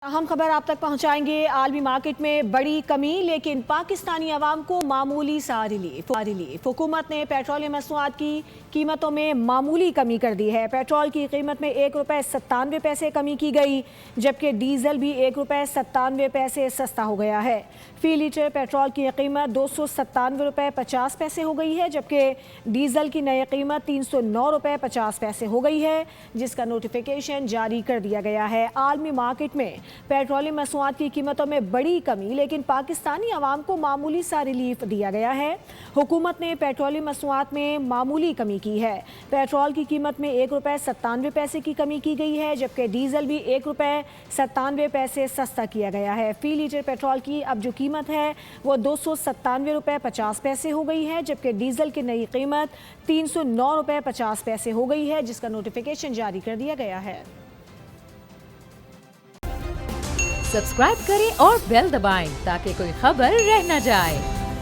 अहम खबर आप तक पहुंचाएंगे। आलमी मार्केट में बड़ी कमी लेकिन पाकिस्तानी अवाम को मामूली सा रिलीफ। हुकूमत ने पेट्रोलियम मसनूआत की कीमतों में मामूली कमी कर दी है। पेट्रोल की कीमत में ₹1.97 कमी की गई, जबकि डीजल भी ₹1.97 सस्ता हो गया है। फी लीटर पेट्रोल की कीमत ₹297.50 हो गई है, जबकि डीजल की नई कीमत ₹309.50 हो गई है, जिसका नोटिफिकेशन जारी कर दिया गया है। आलमी मार्केट में पेट्रोलियम मसनूआत की कीमतों में बड़ी कमी लेकिन पाकिस्तानी अवाम को मामूली सा रिलीफ दिया गया है। हुकूमत ने पेट्रोलियम मसनूआत में मामूली कमी की है। पेट्रोल की कीमत में ₹1.97 की कमी की गई है, जबकि डीजल भी ₹1.97 सस्ता किया गया है। फी लीटर पेट्रोल की अब जो कीमत है वो ₹297.50 हो गई है, जबकि डीजल की नई कीमत ₹309.50 हो गई है, जिसका नोटिफिकेशन जारी कर दिया गया है। सब्सक्राइब करें और बेल दबाएं ताकि कोई खबर रह न जाए।